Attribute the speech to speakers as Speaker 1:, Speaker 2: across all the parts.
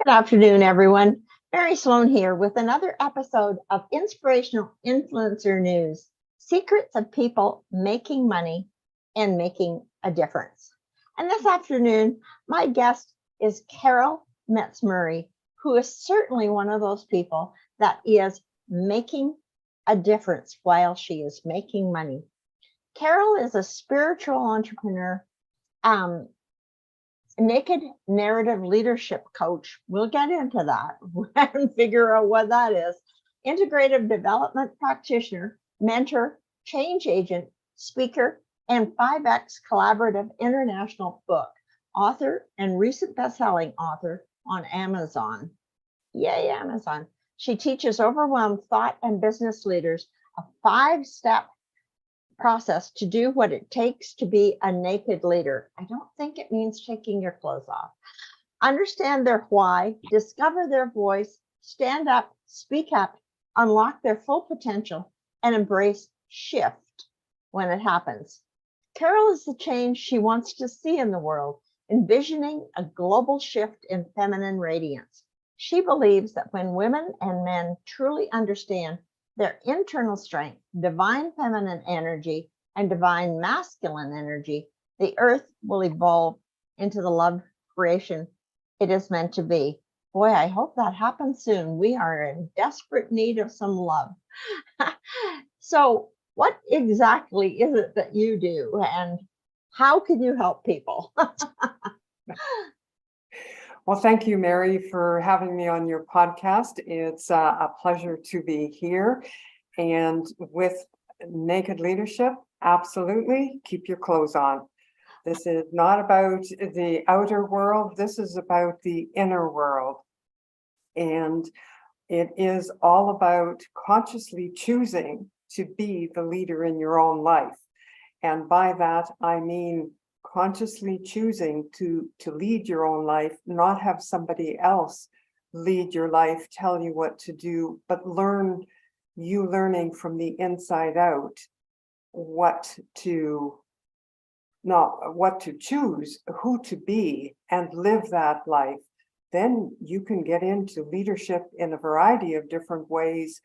Speaker 1: Good afternoon, everyone. Mary Sloan here with another episode of Inspirational Influencer News, Secrets of People Making Money and Making a Difference. And this afternoon, my guest is Carol Metz-Murray, who is certainly one of those people that is making a difference while she is making money. Carol is a spiritual entrepreneur, naked narrative leadership coach. We'll get into that and figure out what that is. Integrative development practitioner, mentor, change agent, speaker, and 5X collaborative international book author and recent best-selling author on Amazon. Yay, Amazon. She teaches overwhelmed thought and business leaders a 5-step process to do what it takes to be a naked leader. I don't think it means taking your clothes off. Understand their why, discover their voice, stand up, speak up, unlock their full potential, and embrace shift when it happens. Carol is the change she wants to see in the world, envisioning a global shift in feminine radiance. She believes that when women and men truly understand their internal strength, divine feminine energy, and divine masculine energy, the earth will evolve into the love creation it is meant to be. Boy, I hope that happens soon. We are in desperate need of some love. So, what exactly is it that you do, and how can you help people?
Speaker 2: Well, thank you, Mary, for having me on your podcast. It's a pleasure to be here. And with naked leadership, absolutely, keep your clothes on. This is not about the outer world. This is about the inner world. And it is all about consciously choosing to be the leader in your own life. And by that, I mean consciously choosing to lead your own life, not have somebody else lead your life, tell you what to do, but learning from the inside out what to choose, who to be, and live that life. Then you can get into leadership in a variety of different ways,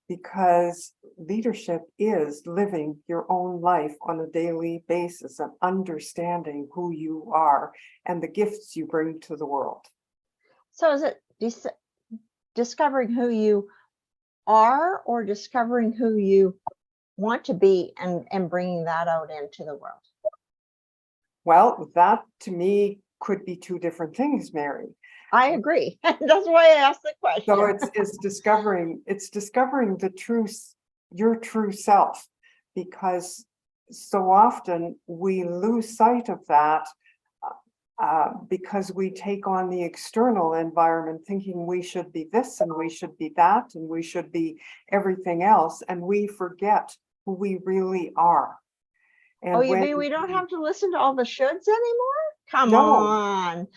Speaker 2: because leadership is living your own life on a daily basis and understanding who you are and the gifts you bring to the world.
Speaker 1: So is it discovering who you are, or discovering who you want to be and bringing that out into the world?
Speaker 2: Well, that to me could be two different things, Mary.
Speaker 1: I agree. That's why I asked the question.
Speaker 2: So it's discovering the truth, your true self, because so often we lose sight of that because we take on the external environment thinking we should be this and we should be that and we should be everything else, and we forget who we really are. And
Speaker 1: you mean we don't have to listen to all the shoulds anymore? Come
Speaker 2: No.
Speaker 1: on.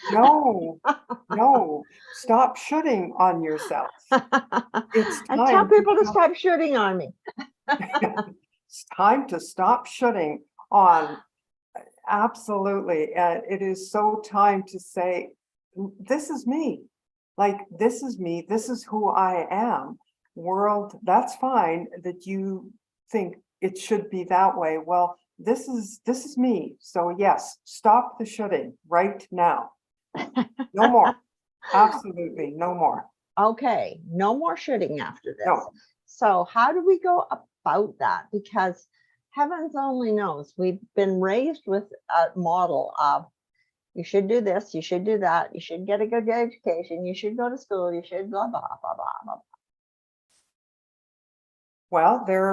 Speaker 2: No, stop shooting on yourself. It's
Speaker 1: I tell people to stop shooting on me.
Speaker 2: It's time to stop shooting on. Absolutely. It is so time to say, this is me. Like, this is me. This is who I am. World, that's fine that you think it should be that way. Well, this is me. So yes, stop the shooting right now. No more. Absolutely no more.
Speaker 1: Okay, no more shooting after this.
Speaker 2: No.
Speaker 1: So how do we go about that? Because heavens only knows, we've been raised with a model of you should do this, you should do that, you should get a good education, you should go to school, you should blah, blah, blah, blah, blah.
Speaker 2: Well, there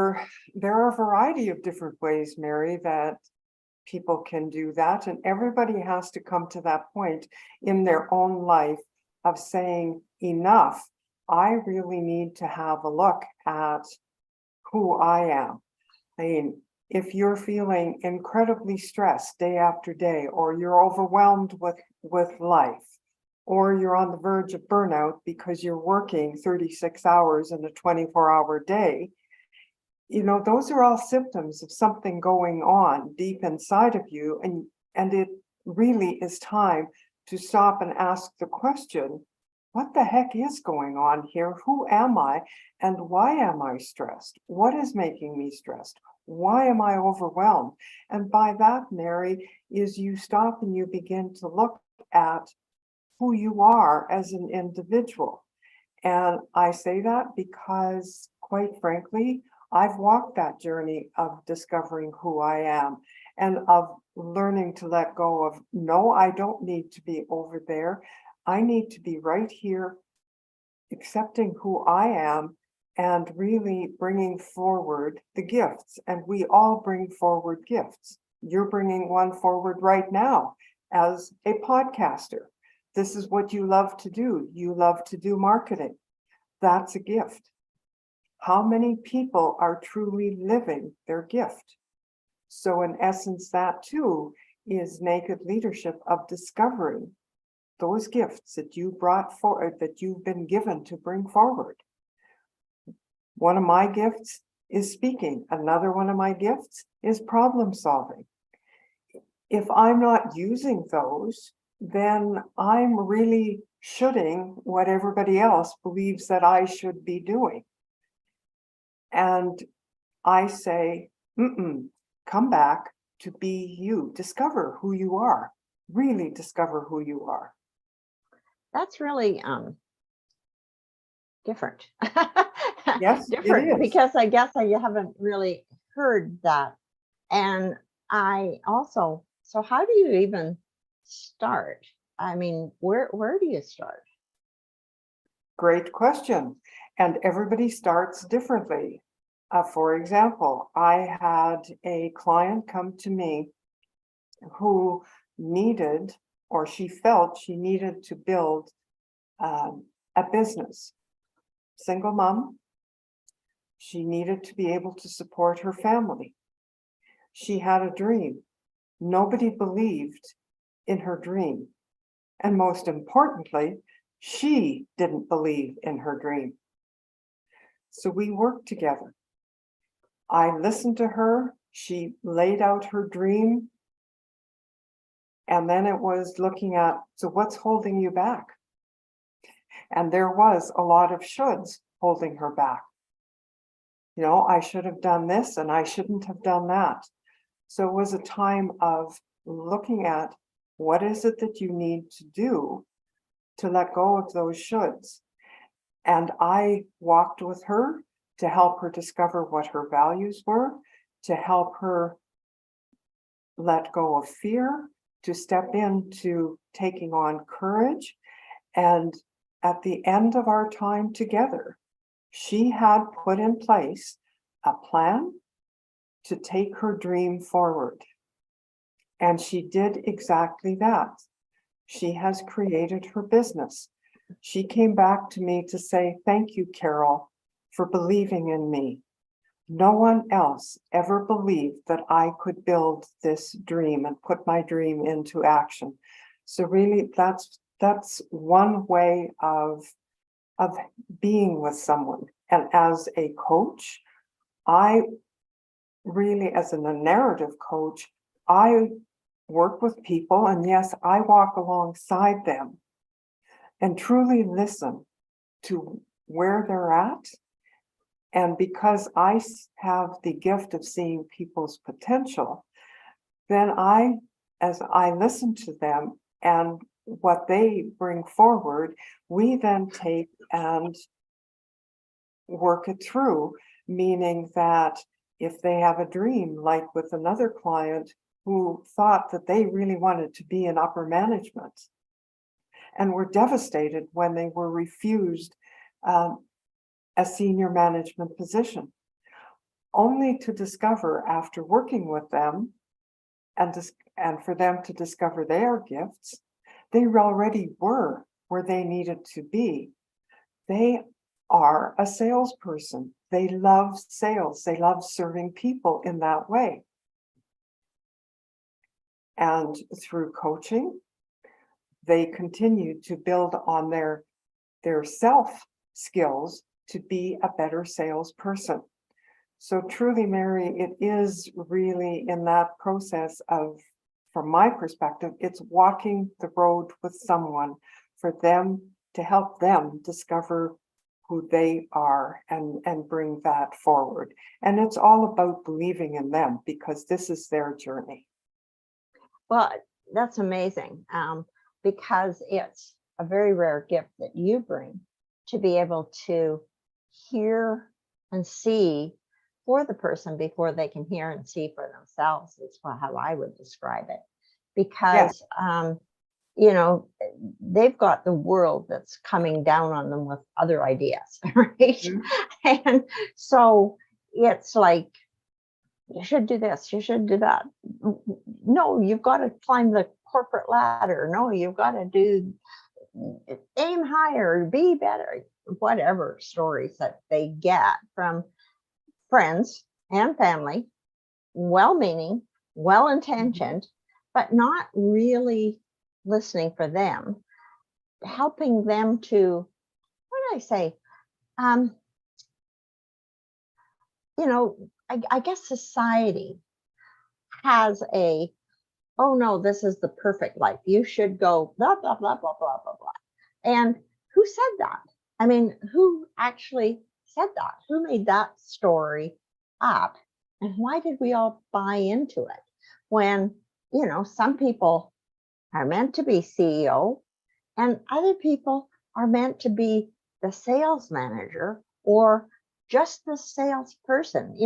Speaker 2: are a variety of different ways, Mary, that people can do that. And everybody has to come to that point in their own life of saying, enough, I really need to have a look at who I am. I mean, if you're feeling incredibly stressed day after day, or you're overwhelmed with life, or you're on the verge of burnout because you're working 36 hours in a 24-hour day, those are all symptoms of something going on deep inside of you. And it really is time to stop and ask the question, what the heck is going on here? Who am I? And why am I stressed? What is making me stressed? Why am I overwhelmed? And by that, Mary, is you stop and you begin to look at who you are as an individual. And I say that because, quite frankly, I've walked that journey of discovering who I am and of learning to let go of, no, I don't need to be over there. I need to be right here, accepting who I am and really bringing forward the gifts. And we all bring forward gifts. You're bringing one forward right now as a podcaster. This is what you love to do. You love to do marketing. That's a gift. How many people are truly living their gift? So in essence, that too is naked leadership of discovering those gifts that you brought forward, that you've been given to bring forward. One of my gifts is speaking. Another one of my gifts is problem solving. If I'm not using those, then I'm really shoulding what everybody else believes that I should be doing. And I say, come back to be you, discover who you are, really discover who you are.
Speaker 1: That's really different.
Speaker 2: Yes,
Speaker 1: different,
Speaker 2: it is.
Speaker 1: because I guess I haven't really heard that. And I also, so how do you even start? I mean, where do you start?
Speaker 2: Great question. And everybody starts differently. For example, I had a client come to me who needed, or she felt she needed to build a business. Single mom. She needed to be able to support her family. She had a dream. Nobody believed in her dream. And most importantly, she didn't believe in her dream. So we worked together. I listened to her. She laid out her dream. And then it was looking at, so what's holding you back? And there was a lot of shoulds holding her back. You know, I should have done this and I shouldn't have done that. So it was a time of looking at what is it that you need to do to let go of those shoulds. And I walked with her to help her discover what her values were, to help her let go of fear, to step into taking on courage. And at the end of our time together, she had put in place a plan to take her dream forward. And she did exactly that. She has created her business. She came back to me to say, thank you, Carol, for believing in me. No one else ever believed that I could build this dream and put my dream into action. So really, that's one way of being with someone. And as a coach, I really, as a narrative coach, I work with people, and yes, I walk alongside them and truly listen to where they're at. And because I have the gift of seeing people's potential, then as I listen to them and what they bring forward, we then take and work it through, meaning that if they have a dream, like with another client who thought that they really wanted to be in upper management and were devastated when they were refused a senior management position, only to discover after working with them and for them to discover their gifts, they already were where they needed to be. They are a salesperson. They love sales. They love serving people in that way. And through coaching, they continue to build on their self skills to be a better salesperson. So truly, Mary, it is really in that process of, from my perspective, it's walking the road with someone for them to help them discover who they are and bring that forward. And it's all about believing in them because this is their journey.
Speaker 1: Well, that's amazing, because it's a very rare gift that you bring to be able to hear and see for the person before they can hear and see for themselves, is how I would describe it.
Speaker 2: Yeah.
Speaker 1: Because, you know, they've got the world that's coming down on them with other ideas, right?
Speaker 2: Mhm.
Speaker 1: And so it's like, you should do this, you should do that. No, you've got to climb the corporate ladder. No, you've got to do aim higher, be better, whatever stories that they get from friends and family, well meaning, well intentioned, but not really listening for them, helping them to, what do I say? Um, I guess society has a, oh no, this is the perfect life. You should go blah, blah, blah, blah, blah, blah, blah. And who said that? I mean, who actually said that? Who made that story up? And why did we all buy into it? When, some people are meant to be CEO and other people are meant to be the sales manager or just the salesperson,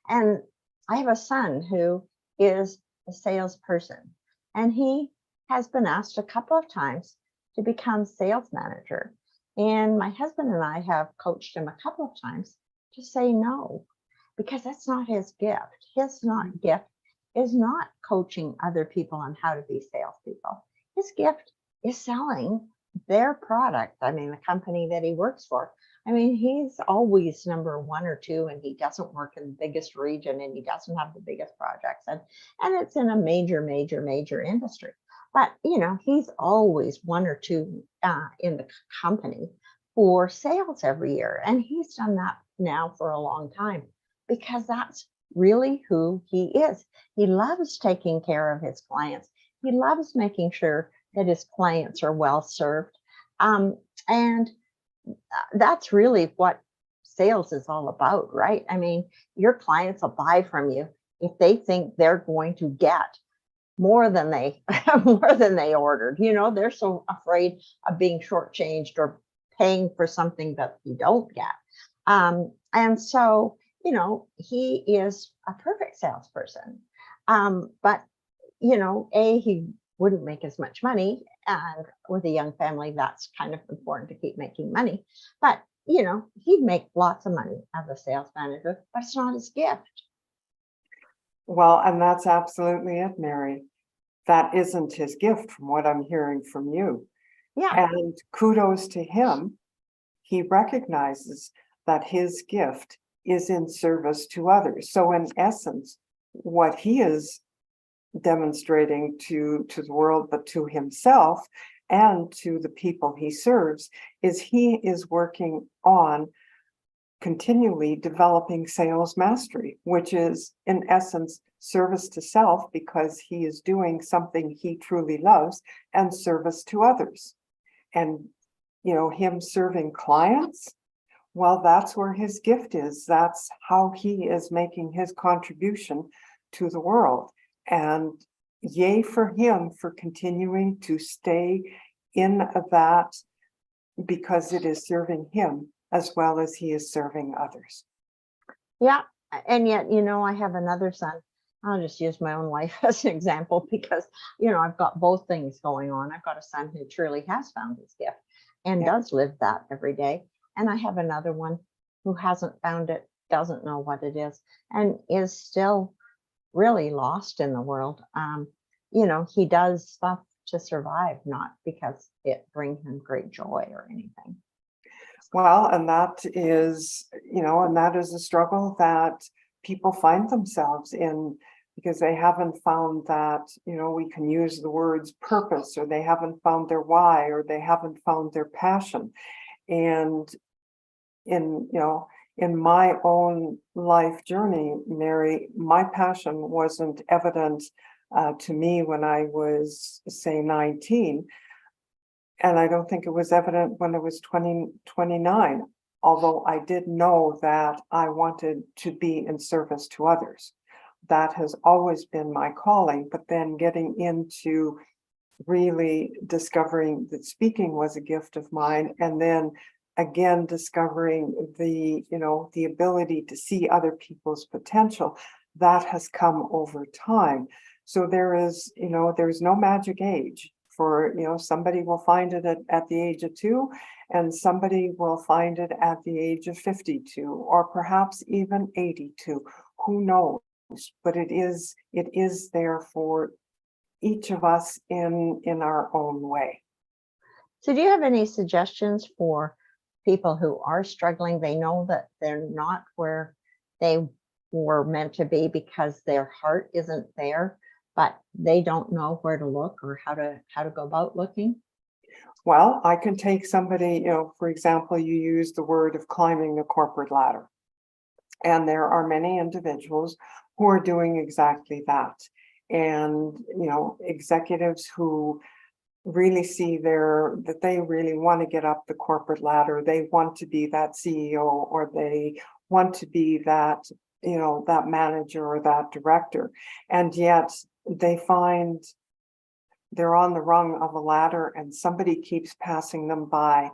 Speaker 1: And I have a son who is a salesperson, and he has been asked a couple of times to become sales manager. And my husband and I have coached him a couple of times to say no, because that's not his gift. His not gift is not coaching other people on how to be salespeople. His gift is selling their product. I mean, the company that he works for. I mean, he's always number one or two, and he doesn't work in the biggest region, and he doesn't have the biggest projects, and it's in a major, major, major industry. But he's always one or two in the company for sales every year, and he's done that now for a long time because that's really who he is. He loves taking care of his clients. He loves making sure that his clients are well served. And that's really what sales is all about, right? I mean, your clients will buy from you if they think they're going to get more than they more than they ordered. They're so afraid of being shortchanged or paying for something that you don't get. And so, he is a perfect salesperson. But he wouldn't make as much money. And with a young family, that's kind of important to keep making money. But, he'd make lots of money as a sales manager, but it's not his gift.
Speaker 2: Well, and that's absolutely it, Mary. That isn't his gift from what I'm hearing from you.
Speaker 1: Yeah.
Speaker 2: And kudos to him. He recognizes that his gift is in service to others. So in essence, what he is demonstrating to the world, but to himself and to the people he serves, is he is working on continually developing sales mastery, which is in essence service to self because he is doing something he truly loves, and service to others. And him serving clients, well, that's where his gift is. That's how he is making his contribution to the world. And yay for him for continuing to stay in that, because it is serving him as well as he is serving others.
Speaker 1: Yeah. And yet, I have another son. I'll just use my own life as an example because, I've got both things going on. I've got a son who truly has found his gift and does live that every day. And I have another one who hasn't found it, doesn't know what it is, and is still really lost in the world. He does stuff to survive, not because it brings him great joy or anything.
Speaker 2: Well, and that is, a struggle that people find themselves in because they haven't found that, we can use the words purpose, or they haven't found their why, or they haven't found their passion. And in my own life journey, Mary, my passion wasn't evident to me when I was, say, 19. And I don't think it was evident when I was 29, although I did know that I wanted to be in service to others. That has always been my calling, but then getting into really discovering that speaking was a gift of mine, and then again discovering the ability to see other people's potential, that has come over time. So there's no magic age for, somebody will find it at the age of 2, and somebody will find it at the age of 52, or perhaps even 82. Who knows? But it is there for each of us in our own way.
Speaker 1: So do you have any suggestions for people who are struggling? They know that they're not where they were meant to be because their heart isn't there, but they don't know where to look or how to go about looking.
Speaker 2: Well, I can take somebody, for example, you use the word of climbing the corporate ladder. And there are many individuals who are doing exactly that. And, executives who really see that they really want to get up the corporate ladder. They want to be that CEO, or they want to be that, that manager or that director. And yet they find they're on the rung of a ladder and somebody keeps passing them by.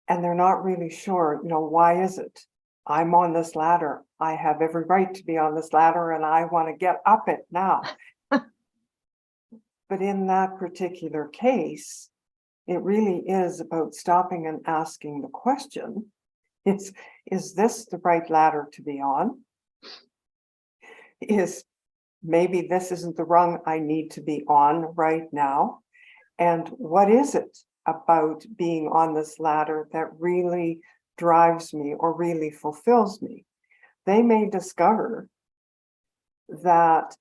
Speaker 2: And they're not really sure, why is it? I'm on this ladder. I have every right to be on this ladder and I want to get up it now. But in that particular case, it really is about stopping and asking the question, is this the right ladder to be on? Maybe this isn't the rung I need to be on right now? And what is it about being on this ladder that really drives me or really fulfills me? They may discover that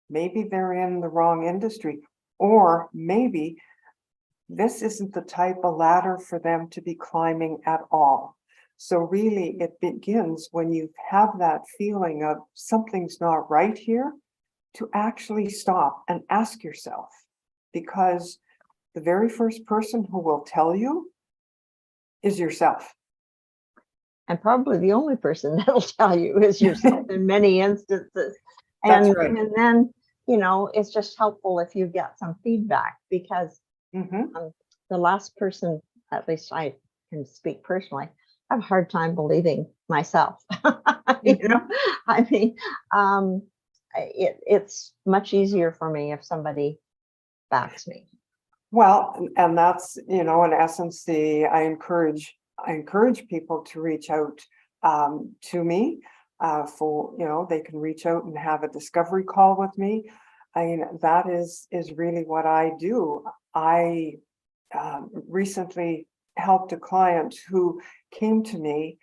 Speaker 2: maybe they're in the wrong industry, or maybe this isn't the type of ladder for them to be climbing at all. So really it begins when you have that feeling of something's not right here, to actually stop and ask yourself, because the very first person who will tell you is yourself.
Speaker 1: And probably the only person that'll tell you is yourself in many instances.
Speaker 2: That's
Speaker 1: And,
Speaker 2: right.
Speaker 1: and then, it's just helpful if you get some feedback, because the last person, at least I can speak personally, I have a hard time believing myself. I mean, it's much easier for me if somebody backs me.
Speaker 2: Well, and that's, in essence, I encourage people to reach out to me for, they can reach out and have a discovery call with me. I mean, that is really what I do. I recently helped a client who came to me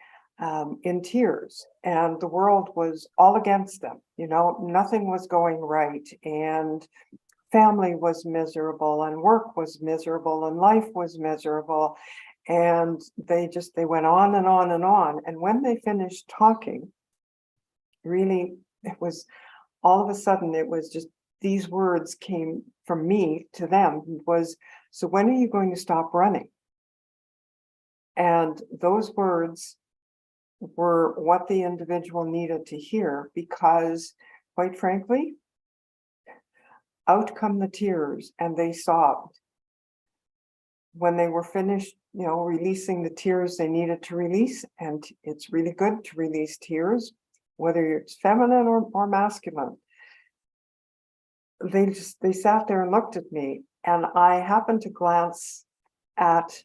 Speaker 2: in tears, and the world was all against them. Nothing was going right, and family was miserable, and work was miserable, and life was miserable. And they went on and on and on. And when they finished talking, really, it was all of a sudden, it was just these words came from me to them, was, so when are you going to stop running? And those words were what the individual needed to hear, because quite frankly, out come the tears, and they sobbed. When they were finished, releasing the tears they needed to release, and it's really good to release tears, whether it's feminine or masculine. They sat there and looked at me, and I happened to glance at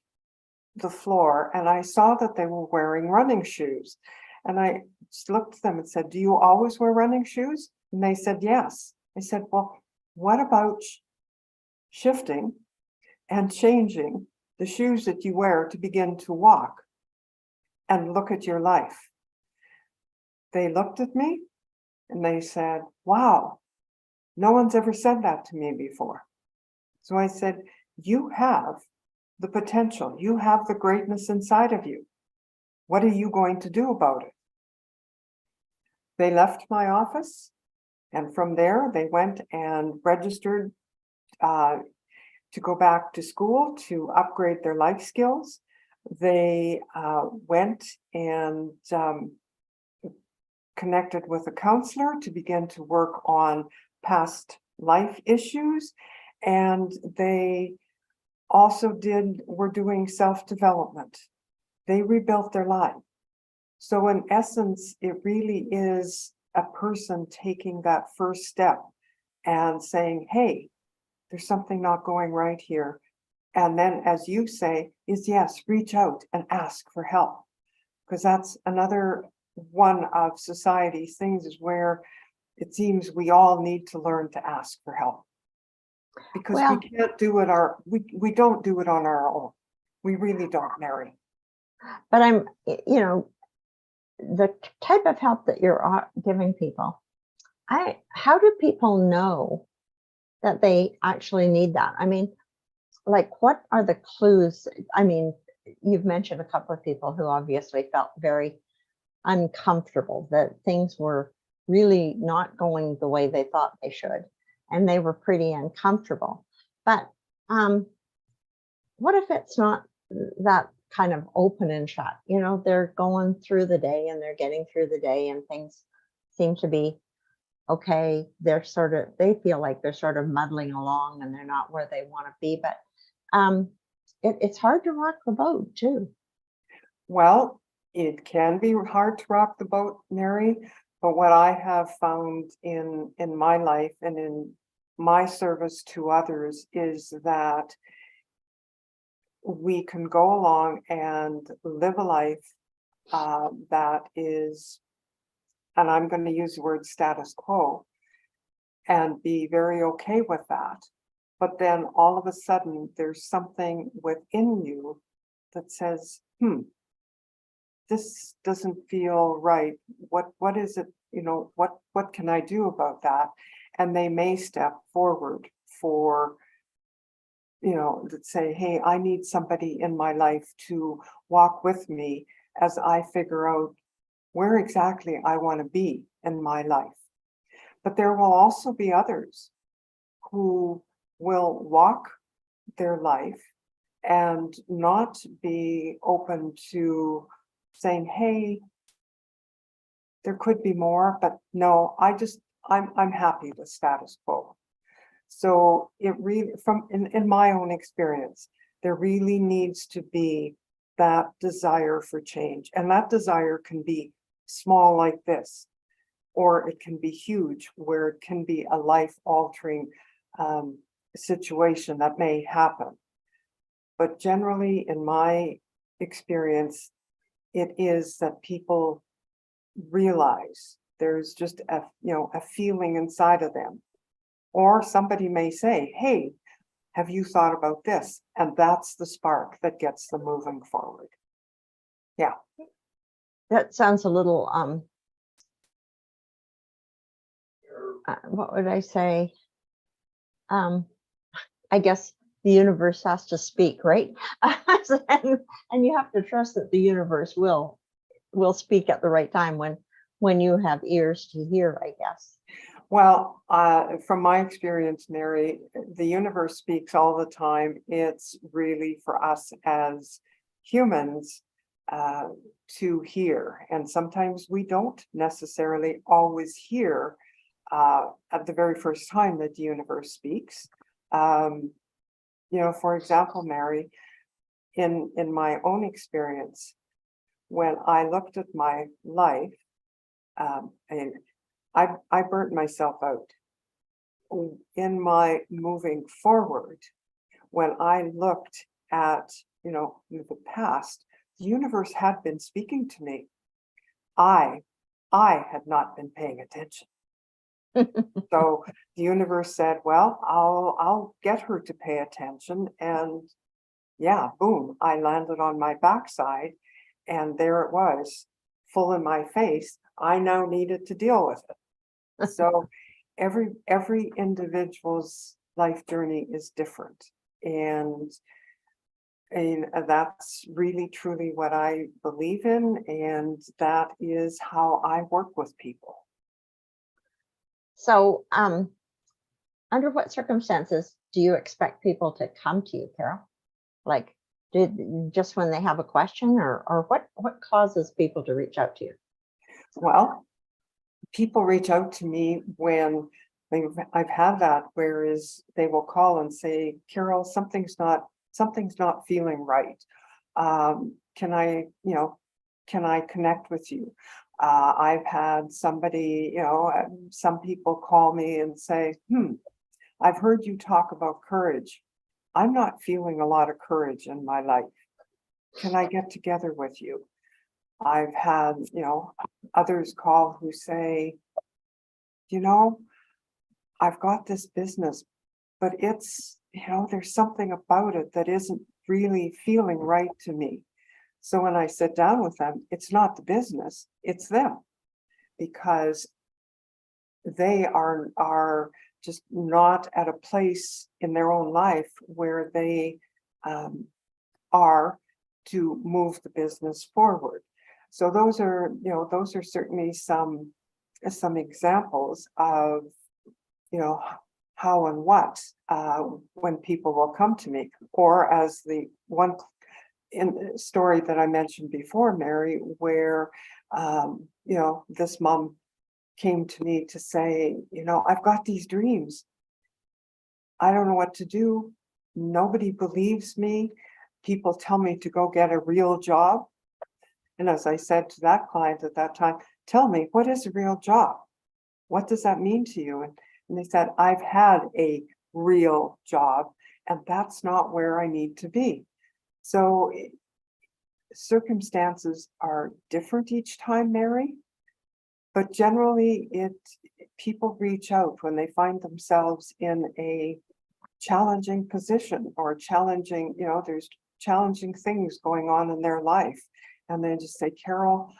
Speaker 2: the floor, and I saw that they were wearing running shoes. And I just looked at them and said, "Do you always wear running shoes?" And they said, "Yes." I said, "Well, what about shifting and changing the shoes that you wear to begin to walk and look at your life?" They looked at me and they said, "Wow, no one's ever said that to me before." So I said, "You have the potential, you have the greatness inside of you. What are you going to do about it?" They left my office, and from there they went and registered to go back to school to upgrade their life skills. They went and connected with a counselor to begin to work on past life issues. And they also were doing self-development. They rebuilt their life. So in essence, it really is a person taking that first step and saying, hey, there's something not going right here. And then, as you say, is yes, reach out and ask for help. Because that's another one of society's things, is where it seems we all need to learn to ask for help. Because
Speaker 1: Well,
Speaker 2: we can't do it we don't do it on our own. We really don't, Mary.
Speaker 1: but the type of help that you're giving people, how do people know that they actually need that? I mean, like, what are the clues? I mean, you've mentioned a couple of people who obviously felt very uncomfortable, that things were really not going the way they thought they should, and they were pretty uncomfortable. But what if it's not that kind of open and shut? They're going through the day and they're getting through the day and things seem to be okay. They feel like they're sort of muddling along and they're not where they want to be. But it's hard to rock the boat too.
Speaker 2: Well, it can be hard to rock the boat, Mary, but what I have found in my life and in my service to others is that we can go along and live a life that is, and I'm going to use the word status quo, and be very okay with that. But then all of a sudden, there's something within you that says, this doesn't feel right. What is it? What can I do about that? And they may step forward for, that say, hey, I need somebody in my life to walk with me as I figure out where exactly I want to be in my life. But there will also be others who will walk their life and not be open to saying, hey, there could be more, but no, I'm happy with status quo. So it really, in my own experience, there really needs to be that desire for change. And that desire can be small like this, or it can be huge, where it can be a life-altering situation that may happen. But generally, in my experience, it is that people realize there's just a feeling inside of them. Or somebody may say, hey, have you thought about this? And that's the spark that gets them moving forward. Yeah.
Speaker 1: That sounds a little, what would I say? I guess the universe has to speak, right? and you have to trust that the universe will speak at the right time when you have ears to hear, I guess.
Speaker 2: Well, from my experience, Mary, the universe speaks all the time. It's really for us as humans to hear. And sometimes we don't necessarily always hear at the very first time that the universe speaks. For example, Mary, in my own experience, when I looked at my life, and I burnt myself out. In my moving forward, when I looked at, the past, the universe had been speaking to me. I had not been paying attention. So the universe said, well, I'll get her to pay attention. And yeah, boom, I landed on my backside, and there it was, full in my face. I now needed to deal with it. So every individual's life journey is different. And that's really truly what I believe in. And that is how I work with people.
Speaker 1: So, under what circumstances do you expect people to come to you, Carol? Like, just when they have a question, or what causes people to reach out to you?
Speaker 2: Well, people reach out to me when I've had that, whereas they will call and say, Carol, something's not feeling right. Can I, can I connect with you? I've had somebody, some people call me and say, I've heard you talk about courage. I'm not feeling a lot of courage in my life. Can I get together with you? I've had, others call who say, I've got this business, but it's, there's something about it that isn't really feeling right to me. So when I sit down with them, it's not the business, it's them, because they are just not at a place in their own life where they are to move the business forward. So those are certainly some examples of, how and what, when people will come to me. Or as the one in the story that I mentioned before, Mary, where, this mom came to me to say, I've got these dreams. I don't know what to do. Nobody believes me. People tell me to go get a real job. And as I said to that client at that time, tell me, what is a real job? What does that mean to you? And they said, I've had a real job, and that's not where I need to be. So circumstances are different each time, Mary, but generally people reach out when they find themselves in a challenging position or challenging, there's challenging things going on in their life. And they just say, Carol,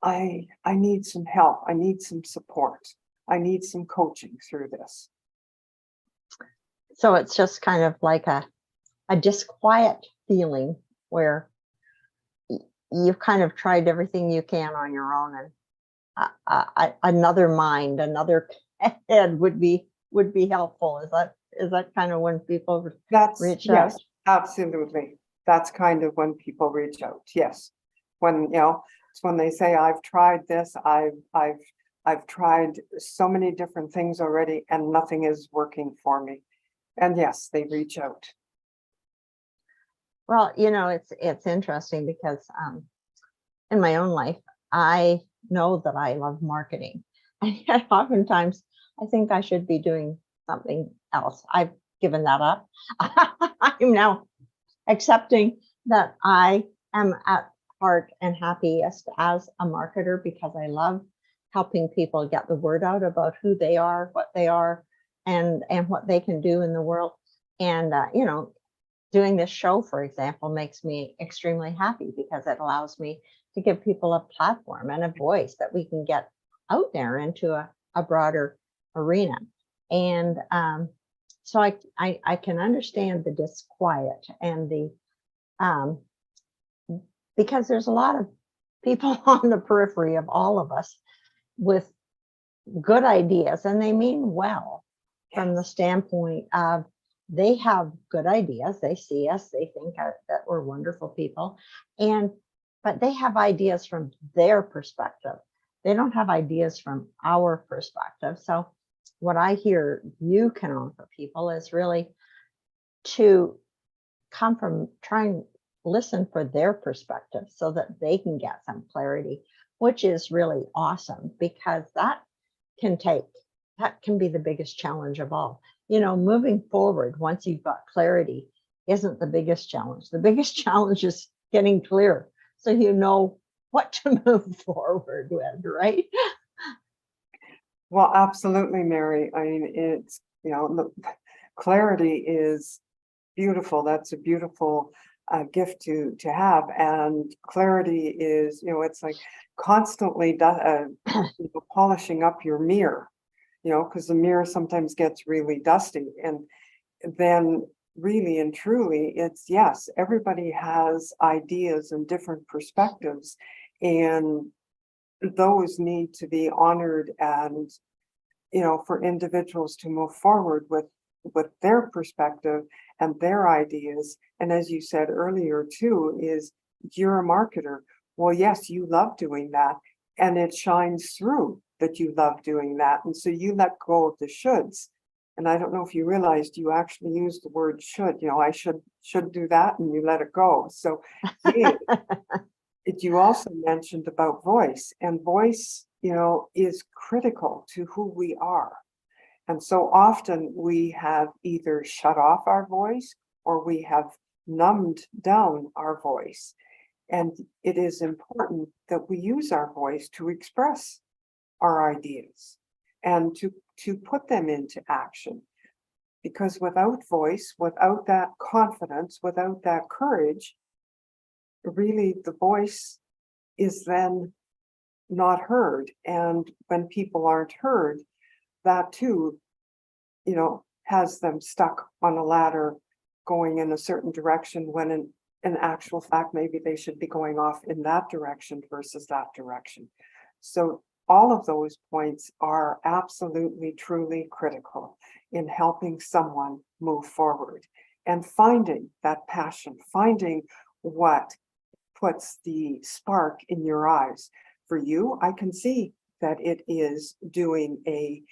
Speaker 2: I need some help. I need some support. I need some coaching through this.
Speaker 1: So it's just kind of like a disquiet feeling where you've kind of tried everything you can on your own, and another mind, another head would be helpful. Is that kind of when people reach out?
Speaker 2: Yes, absolutely. That's kind of when people reach out. Yes. When, it's when they say, I've tried this, I've tried so many different things already and nothing is working for me. And yes, they reach out.
Speaker 1: Well, it's interesting because in my own life, I know that I love marketing. And yet oftentimes I think I should be doing something else. I've given that up. I'm now accepting that I am at heart and happiest as a marketer, because I love helping people get the word out about who they are, what they are, and what they can do in the world. And doing this show, for example, makes me extremely happy because it allows me to give people a platform and a voice that we can get out there into a broader arena. And so I can understand the disquiet and the because there's a lot of people on the periphery of all of us with good ideas, and they mean well from the standpoint of they have good ideas. They see us, they think that we're wonderful people, but they have ideas from their perspective. They don't have ideas from our perspective. So what I hear you can offer people is really to come from trying listen for their perspective so that they can get some clarity, which is really awesome, because that can be the biggest challenge of all. Moving forward, once you've got clarity, isn't the biggest challenge. The biggest challenge is getting clear so you know what to move forward with, right?
Speaker 2: Well, absolutely, Mary. I mean, it's, clarity is beautiful. That's a beautiful gift to have. And clarity is, it's like constantly polishing up your mirror, because the mirror sometimes gets really dusty. And then really and truly, it's, yes, everybody has ideas and different perspectives, and those need to be honored, and for individuals to move forward with with their perspective and their ideas. And as you said earlier too, is you're a marketer. Well, yes, you love doing that, and it shines through that you love doing that. And so you let go of the shoulds. And I don't know if you realized you actually used the word should, I should do that, and you let it go. So yeah, you also mentioned about voice, and voice, is critical to who we are. And so often we have either shut off our voice or we have numbed down our voice. And it is important that we use our voice to express our ideas and to put them into action. Because without voice, without that confidence, without that courage, really the voice is then not heard. And when people aren't heard, that too, has them stuck on a ladder going in a certain direction when in actual fact, maybe they should be going off in that direction versus that direction. So all of those points are absolutely, truly critical in helping someone move forward and finding that passion, finding what puts the spark in your eyes. For you, I can see that it is doing a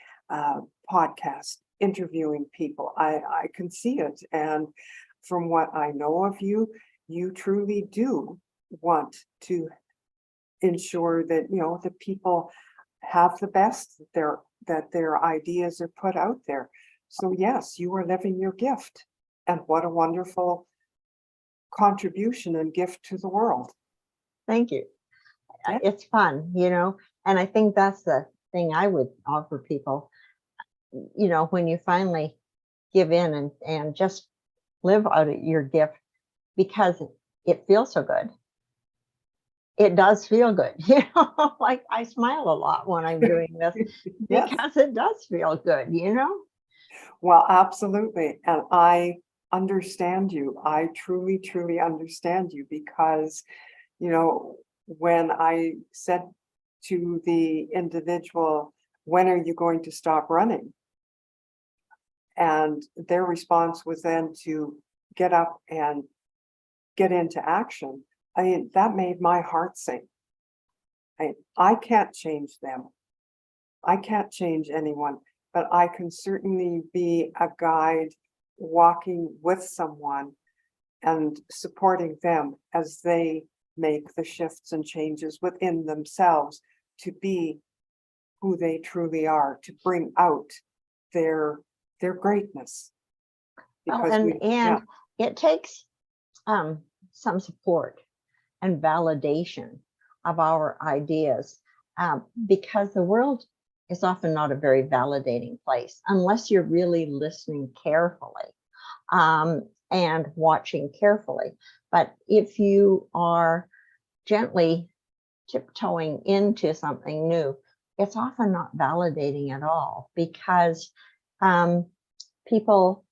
Speaker 2: podcast, interviewing people. I can see it. And from what I know of you, you truly do want to ensure that, that people have the best, that their ideas are put out there. So yes, you are living your gift. And what a wonderful contribution and gift to the world.
Speaker 1: Thank you.
Speaker 2: Yeah.
Speaker 1: It's fun, and I think that's the thing I would offer people, when you finally give in and just live out of your gift, because it feels so good. It does feel good. Like I smile a lot when I'm doing this
Speaker 2: Yes.
Speaker 1: because it does feel good,
Speaker 2: Well, absolutely. And I understand you. I truly, truly understand you because, when I said to the individual, when are you going to stop running? And their response was then to get up and get into action. I mean, that made my heart sing. I can't change them. I can't change anyone, but I can certainly be a guide walking with someone and supporting them as they make the shifts and changes within themselves to be who they truly are, to bring out their greatness.
Speaker 1: Well,
Speaker 2: Because
Speaker 1: and it takes some support and validation of our ideas, because the world is often not a very validating place unless you're really listening carefully and watching carefully. But if you are gently tiptoeing into something new, it's often not validating at all, because people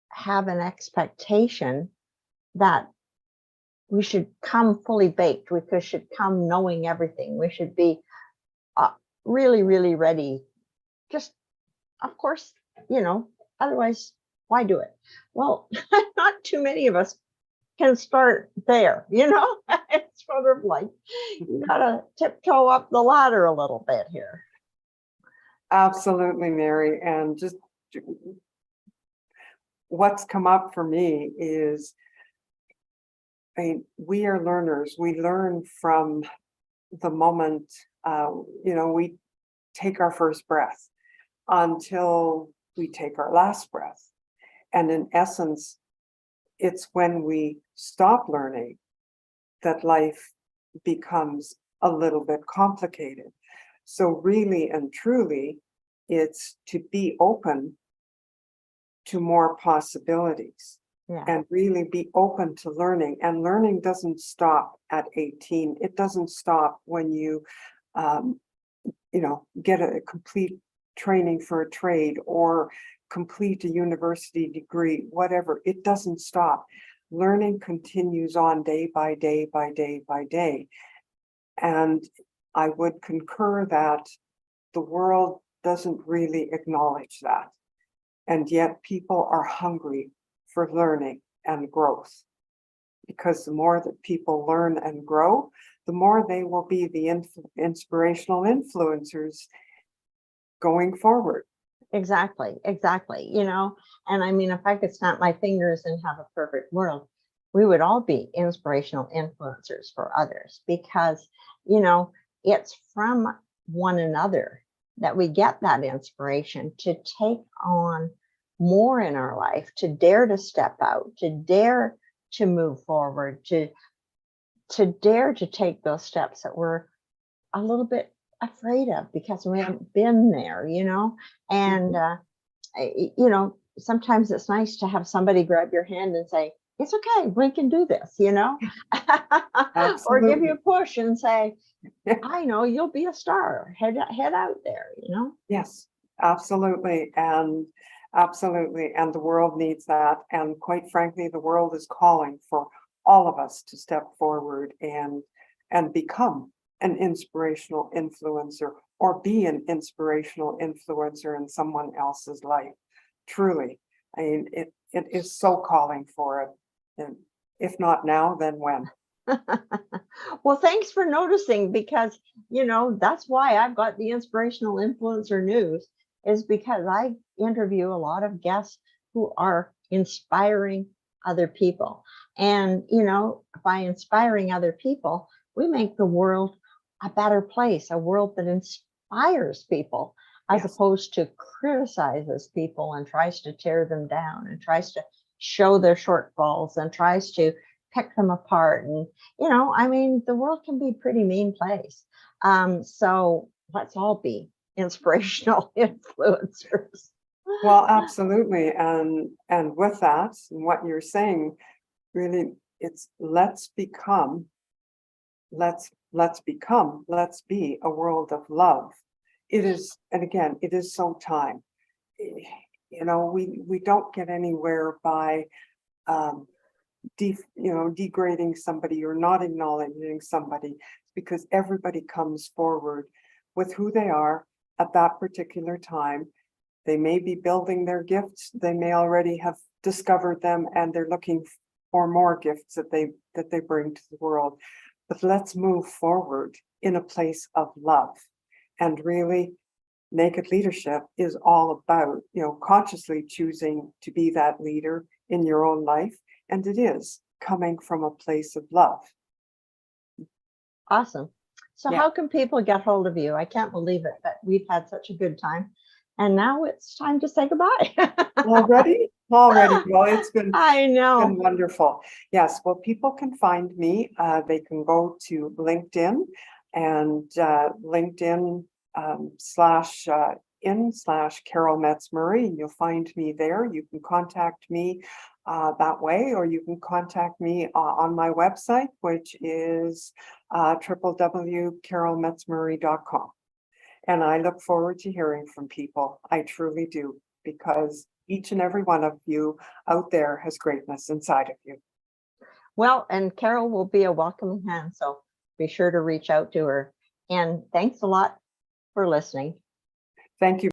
Speaker 1: have an expectation that we should come fully baked. We should come knowing everything. We should be really, really ready. Just, of course, otherwise, why do it? Well, not too many of us can start there, It's sort of like you gotta tiptoe up the ladder a little bit here.
Speaker 2: Absolutely, Mary. And just what's come up for me is, we are learners. We learn from the moment, we take our first breath until we take our last breath. And in essence, it's when we stop learning that life becomes a little bit complicated. So really and truly, it's to be open to more possibilities.
Speaker 1: Yeah.
Speaker 2: And really be open to learning. And learning doesn't stop at 18. It doesn't stop when you, get a complete training for a trade or complete a university degree, whatever. It doesn't stop. Learning continues on day by day by day by day. And I would concur that the world doesn't really acknowledge that. And yet people are hungry for learning and growth. Because the more that people learn and grow, the more they will be the inspirational influencers going forward.
Speaker 1: Exactly. And I mean, if I could snap my fingers and have a perfect world, we would all be inspirational influencers for others, because, it's from one another that we get that inspiration to take on more in our life, to dare to step out, to dare to move forward, to dare to take those steps that we're a little bit afraid of because we haven't been there, and sometimes it's nice to have somebody grab your hand and say, it's okay, we can do this, or give you a push and say, I know you'll be a star, head out there,
Speaker 2: Yes, absolutely. And the world needs that. And quite frankly, the world is calling for all of us to step forward and become an inspirational influencer, or be an inspirational influencer in someone else's life. Truly. I mean, it is so calling for it. And if not now, then when?
Speaker 1: Well, thanks for noticing, because, that's why I've got the Inspirational Influencer News, is because I interview a lot of guests who are inspiring other people. And, by inspiring other people, we make the world a better place, a world that inspires people, as
Speaker 2: Yes.
Speaker 1: opposed to criticizes people and tries to tear them down and tries to show their shortfalls and tries to pick them apart. And, I mean, the world can be a pretty mean place. So let's all be inspirational influencers.
Speaker 2: Well, absolutely. And with that, and what you're saying, really, it's let's be a world of love. It is, and again, it is so time. We don't get anywhere by degrading somebody or not acknowledging somebody, because everybody comes forward with who they are at that particular time. They may be building their gifts, they may already have discovered them, and they're looking for more gifts that they bring to the world. But let's move forward in a place of love. And really, Naked Leadership is all about, consciously choosing to be that leader in your own life. And it is coming from a place of love.
Speaker 1: Awesome. So
Speaker 2: Yeah.
Speaker 1: how can people get hold of you? I can't believe it, but we've had such a good time. And now it's time to say goodbye.
Speaker 2: Already? Well, it's been
Speaker 1: I know.
Speaker 2: been wonderful. Yes, well, people can find me. They can go to LinkedIn, and LinkedIn /Carol Metz Murray. You'll find me there. You can contact me that way, or you can contact me on my website, which is www.carolmetzmurray.com. And I look forward to hearing from people. I truly do, because each and every one of you out there has greatness inside of you.
Speaker 1: Well, and Carol will be a welcoming hand, so be sure to reach out to her. And thanks a lot for listening.
Speaker 2: Thank you.